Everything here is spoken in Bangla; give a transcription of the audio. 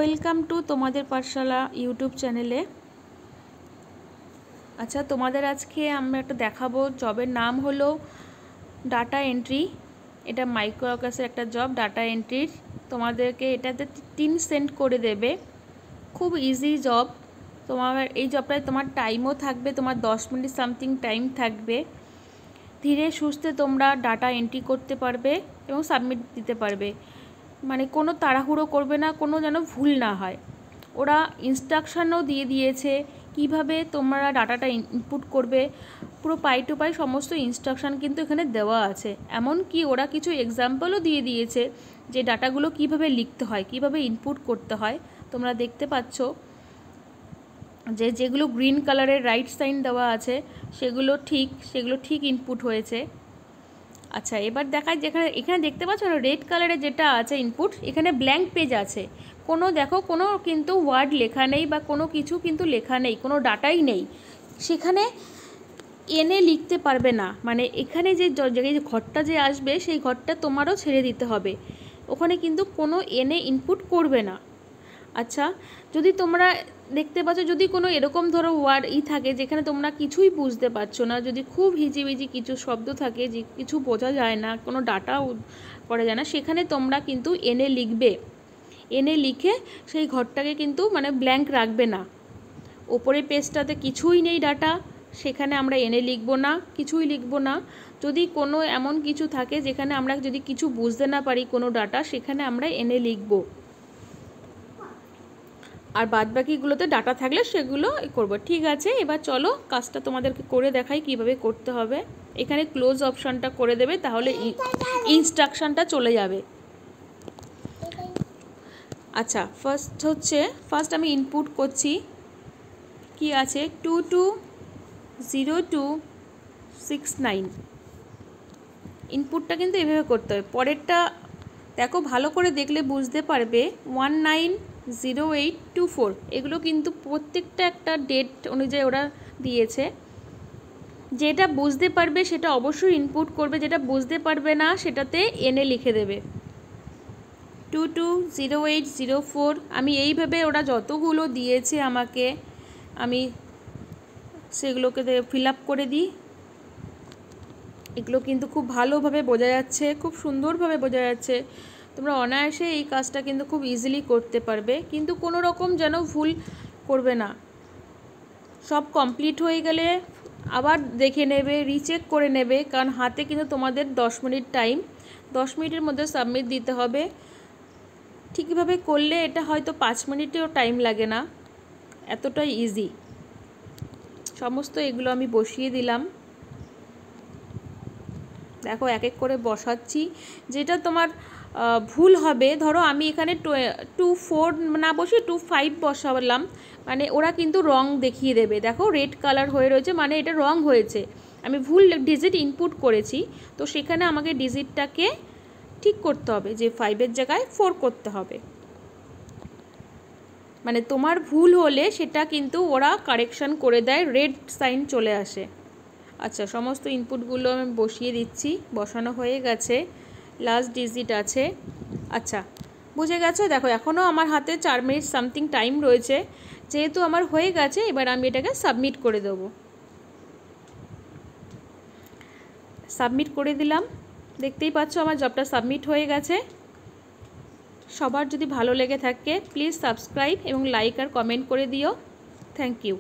ওয়েলকাম টু তোমাদের পাঠশালা ইউটিউব চ্যানেলে। আচ্ছা, তোমাদের আজকে আমরা একটা দেখাবো জবের নাম হলো ডাটা এন্ট্রি। এটা মাইক্রো আকাশের একটা জব, ডাটা এন্ট্রির। তোমাদেরকে এটাতে 3 সেন্ট করে দেবে। খুব ইজি জব। তোমার এই জবটায় তোমার টাইমও থাকবে, তোমার 10 মিনিট সামথিং টাইম থাকবে। ধীরে সুস্থে তোমরা ডাটা এন্ট্রি করতে পারবে এবং সাবমিট দিতে পারবে। মানে কোনো তাড়াহুড়ো করবে না, কোনো যেন ভুল না হয়। ওরা ইনস্ট্রাকশানও দিয়ে দিয়েছে কিভাবে তোমরা ডাটাটা ইনপুট করবে, পুরো পাই টু পাই সমস্ত ইনস্ট্রাকশান কিন্তু এখানে দেওয়া আছে। এমনকি ওরা কিছু এক্সাম্পলও দিয়ে দিয়েছে যে ডাটাগুলো কিভাবে লিখতে হয়, কিভাবে ইনপুট করতে হয়। তোমরা দেখতে পাচ্ছ যে যেগুলো গ্রিন কালারের রাইট সাইন দেওয়া আছে সেগুলো ঠিক ইনপুট হয়েছে। আচ্ছা, এবার দেখায় যেখানে এখানে দেখতে পাচ্ছ না রেড কালারে যেটা আছে ইনপুট, এখানে ব্ল্যাঙ্ক পেজ আছে। কোনো কিন্তু ওয়ার্ড লেখা নেই বা কোনো কিছু কিন্তু লেখা নেই, কোনো ডাটাই নেই। সেখানে এনে লিখতে পারবে না, মানে এখানে যে ঘরটা যে আসবে সেই ঘরটা তোমারও ছেড়ে দিতে হবে। ওখানে কিন্তু কোনো এনে ইনপুট করবে না। আচ্ছা, যদি তোমরা দেখতে পাচ্ছ যদি কোনো এরকম ধরো ওয়ার্ড থাকে যেখানে তোমরা কিছুই বুঝতে পারছো না, যদি খুব হিজিবিজি কিছু শব্দ থাকে যে কিছু বোঝা যায় না, কোনো ডাটা করা যায় না, সেখানে তোমরা কিন্তু এনে লিখবে। এনে লিখে সেই ঘরটাকে কিন্তু মানে ব্ল্যাঙ্ক রাখবে না। ওপরের পেজটাতে কিছুই নেই ডাটা, সেখানে আমরা এনে লিখব না, কিছুই লিখব না। যদি কোনো এমন কিছু থাকে যেখানে আমরা যদি কিছু বুঝতে না পারি কোনো ডাটা, সেখানে আমরা এনে লিখব। আর বাদবাকিগুলোতে ডাটা থাকলে সেগুলো করব। ঠিক আছে, এবার চলো কাজটা তোমাদেরকে করে দেখাই কিভাবে করতে হবে। এখানে ক্লোজ অপশানটা করে দেবে, তাহলে ইনস্ট্রাকশানটা চলে যাবে। আচ্ছা, ফার্স্ট আমি ইনপুট করছি কি আছে 220269। ইনপুটটা কিন্তু এভাবে করতে হবে। পরেরটা দেখো, ভালো করে দেখলে বুঝতে পারবে 190824। এগুলো কিন্তু প্রত্যেকটা একটা ডেট অনুযায়ী ওরা দিয়েছে। যেটা বুঝতে পারবে সেটা অবশ্যই ইনপুট করবে, যেটা বুঝতে পারবে না সেটাতে এনে লিখে দেবে 220804। আমি এইভাবে ওরা যতগুলো দিয়েছে আমাকে, আমি সেগুলোকে ফিল আপ করে দিই। এগুলো কিন্তু খুব ভালোভাবে বোঝা যাচ্ছে, খুব সুন্দরভাবে বোঝা যাচ্ছে। তোমরা অনায়াসে এই কাজটা কিন্তু খুব ইজিলি করতে পারবে, কিন্তু কোনো রকম যেন ভুল করবে না। সব কমপ্লিট হয়ে গেলে আবার দেখে নেবে, রিচেক করে নেবে, কারণ হাতে কিন্তু তোমাদের 10 মিনিট টাইম, 10 মিনিটের মধ্যে সাবমিট দিতে হবে। ঠিকভাবে করলে এটা হয়তো 5 মিনিটেও টাইম লাগে না, এতটাই ইজি। সমস্ত এগুলো আমি বসিয়ে দিলাম। দেখো এক এক করে বসাচ্ছি। যেটা তোমার ভুল হবে, ধরো আমি এখানে 24 না বসিয়ে 25 বসালাম, মানে ওরা কিন্তু রং দেখিয়ে দেবে। দেখো রেড কালার হয়ে রয়েছে, মানে এটা রং হয়েছে, আমি ভুল ডিজিট ইনপুট করেছি। তো সেখানে আমাকে ডিজিটটাকে ঠিক করতে হবে, যে 5-এর জায়গায় 4 করতে হবে। মানে তোমার ভুল হলে সেটা কিন্তু ওরা কারেকশান করে দেয়, রেড সাইন চলে আসে। আচ্ছা, সমস্ত ইনপুটগুলো আমি বসিয়ে দিচ্ছি। বসানো হয়ে গেছে, লাস্ট ডিজিট আছে। আচ্ছা, বুঝে গেছো? দেখো এখনও আমার হাতে 4 মিনিট সামথিং টাইম রয়েছে। যেহেতু আমার হয়ে গেছে, এবার আমি এটাকে সাবমিট করে দেবো। সাবমিট করে দিলাম। দেখতেই পাচ্ছ আমার জবটা সাবমিট হয়ে গেছে। সবার যদি ভালো লেগে থাকে প্লিজ সাবস্ক্রাইব এবং লাইক আর কমেন্ট করে দিও। Thank you.